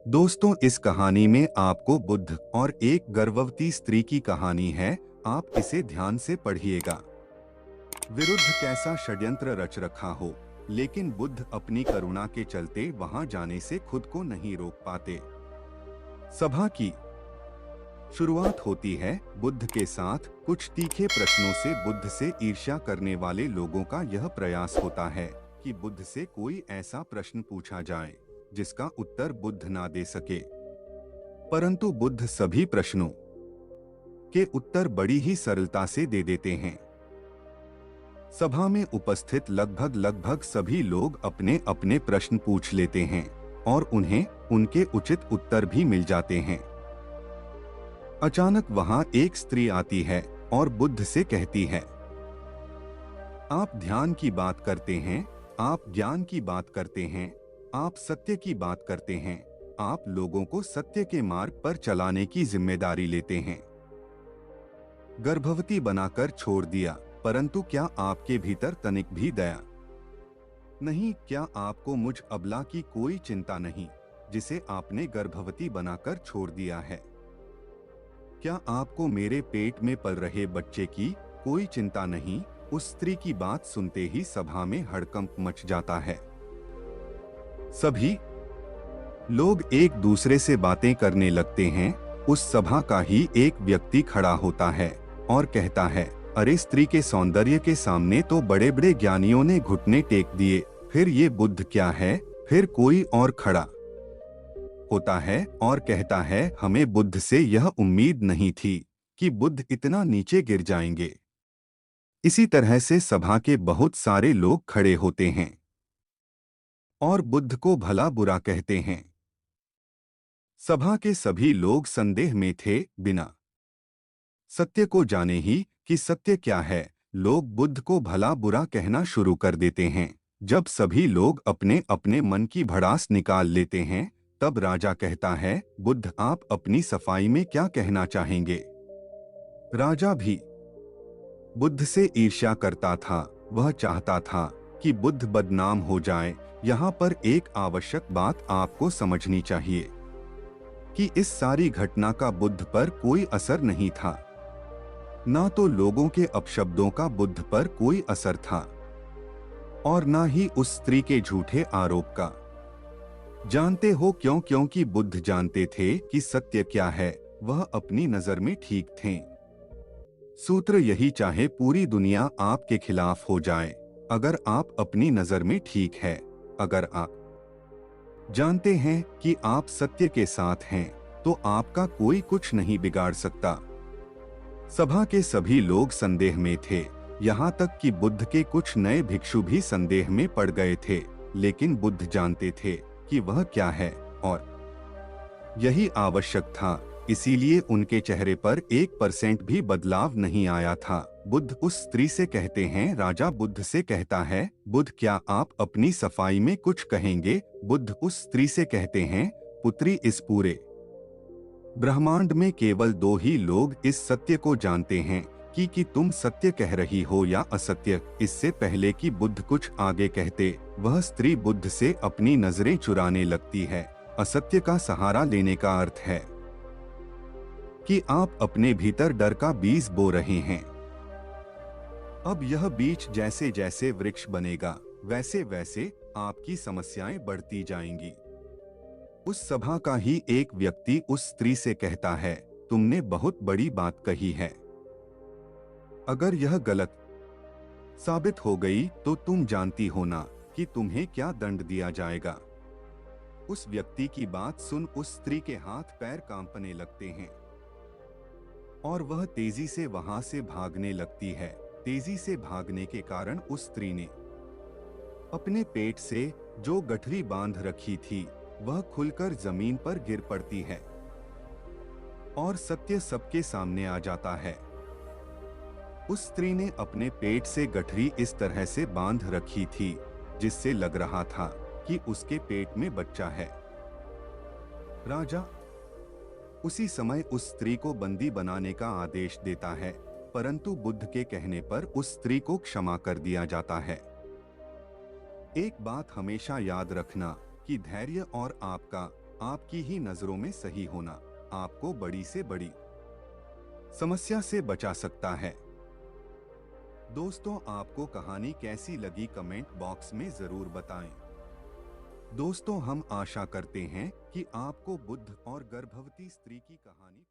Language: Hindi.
दोस्तों, इस कहानी में आपको बुद्ध और एक गर्भवती स्त्री की कहानी है। आप इसे ध्यान से पढ़िएगा। विरुद्ध कैसा षड्यंत्र रच रखा हो, लेकिन बुद्ध अपनी करुणा के चलते वहां जाने से खुद को नहीं रोक पाते। सभा की शुरुआत होती है बुद्ध के साथ कुछ तीखे प्रश्नों से। बुद्ध से ईर्ष्या करने वाले लोगों का यह प्रयास होता है कि बुद्ध से कोई ऐसा प्रश्न पूछा जाए जिसका उत्तर बुद्ध ना दे सके। परंतु बुद्ध सभी प्रश्नों के उत्तर बड़ी ही सरलता से दे देते हैं। सभा में उपस्थित लगभग सभी लोग अपने अपने प्रश्न पूछ लेते हैं और उन्हें उनके उचित उत्तर भी मिल जाते हैं। अचानक वहां एक स्त्री आती है और बुद्ध से कहती है, आप ध्यान की बात करते हैं, आप ज्ञान की बात करते हैं, आप सत्य की बात करते हैं, आप लोगों को सत्य के मार्ग पर चलाने की जिम्मेदारी लेते हैं। गर्भवती बनाकर छोड़ दिया, परंतु क्या आपके भीतर तनिक भी दया नहीं? क्या आपको मुझ अबला की कोई चिंता नहीं जिसे आपने गर्भवती बनाकर छोड़ दिया है? क्या आपको मेरे पेट में पल रहे बच्चे की कोई चिंता नहीं? उस स्त्री की बात सुनते ही सभा में हड़कंप मच जाता है। सभी लोग एक दूसरे से बातें करने लगते हैं। उस सभा का ही एक व्यक्ति खड़ा होता है और कहता है, अरे, स्त्री के सौंदर्य के सामने तो बड़े बड़े ज्ञानियों ने घुटने टेक दिए, फिर ये बुद्ध क्या है? फिर कोई और खड़ा होता है और कहता है, हमें बुद्ध से यह उम्मीद नहीं थी कि बुद्ध इतना नीचे गिर जाएंगे। इसी तरह से सभा के बहुत सारे लोग खड़े होते हैं और बुद्ध को भला बुरा कहते हैं। सभा के सभी लोग संदेह में थे। बिना सत्य को जाने ही कि सत्य क्या है, लोग बुद्ध को भला बुरा कहना शुरू कर देते हैं। जब सभी लोग अपने अपने मन की भड़ास निकाल लेते हैं, तब राजा कहता है, बुद्ध, आप अपनी सफाई में क्या कहना चाहेंगे? राजा भी बुद्ध से ईर्ष्या करता था। वह चाहता था कि बुद्ध बदनाम हो जाए। यहाँ पर एक आवश्यक बात आपको समझनी चाहिए कि इस सारी घटना का बुद्ध पर कोई असर नहीं था। ना तो लोगों के अपशब्दों का बुद्ध पर कोई असर था और ना ही उस स्त्री के झूठे आरोप का। जानते हो क्यों? क्योंकि बुद्ध जानते थे कि सत्य क्या है। वह अपनी नजर में ठीक थे। सूत्र यही चाहे पूरी दुनिया आपके खिलाफ हो जाए, अगर आप अपनी नजर में ठीक है, अगर आप जानते हैं कि आप सत्य के साथ हैं, तो आपका कोई कुछ नहीं बिगाड़ सकता। सभा के सभी लोग संदेह में थे। यहाँ तक कि बुद्ध के कुछ नए भिक्षु भी संदेह में पड़ गए थे, लेकिन बुद्ध जानते थे कि वह क्या है और यही आवश्यक था। इसीलिए उनके चेहरे पर 1% भी बदलाव नहीं आया था। बुद्ध उस स्त्री से कहते हैं, राजा बुद्ध से कहता है, बुद्ध, क्या आप अपनी सफाई में कुछ कहेंगे? बुद्ध उस स्त्री से कहते हैं, पुत्री, इस पूरे ब्रह्मांड में केवल 2 ही लोग इस सत्य को जानते हैं कि तुम सत्य कह रही हो या असत्य। इससे पहले कि बुद्ध कुछ आगे कहते, वह स्त्री बुद्ध से अपनी नजरें चुराने लगती है। असत्य का सहारा लेने का अर्थ है कि आप अपने भीतर डर का बीज बो रहे हैं। अब यह बीज जैसे जैसे वृक्ष बनेगा, वैसे वैसे आपकी समस्याएं बढ़ती जाएंगी। उस सभा का ही एक व्यक्ति उस स्त्री से कहता है, तुमने बहुत बड़ी बात कही है। अगर यह गलत साबित हो गई तो तुम जानती हो ना कि तुम्हें क्या दंड दिया जाएगा। उस व्यक्ति की बात सुन उस स्त्री के हाथ पैर कांपने लगते हैं और वह तेजी से वहां से भागने लगती है। तेजी से भागने के कारण उस स्त्री ने अपने पेट से जो गठरी बांध रखी थी, वह खुलकर जमीन पर गिर पड़ती है और सत्य सबके सामने आ जाता है। उस स्त्री ने अपने पेट से गठरी इस तरह से बांध रखी थी जिससे लग रहा था कि उसके पेट में बच्चा है। राजा उसी समय उस स्त्री को बंदी बनाने का आदेश देता है, परंतु बुद्ध के कहने पर उस स्त्री को क्षमा कर दिया जाता है। एक बात हमेशा याद रखना कि धैर्य और आपका आपकी ही नजरों में सही होना आपको बड़ी से बड़ी समस्या से बचा सकता है। दोस्तों, आपको कहानी कैसी लगी कमेंट बॉक्स में जरूर बताएं। दोस्तों, हम आशा करते हैं कि आपको बुद्ध और गर्भवती स्त्री की कहानी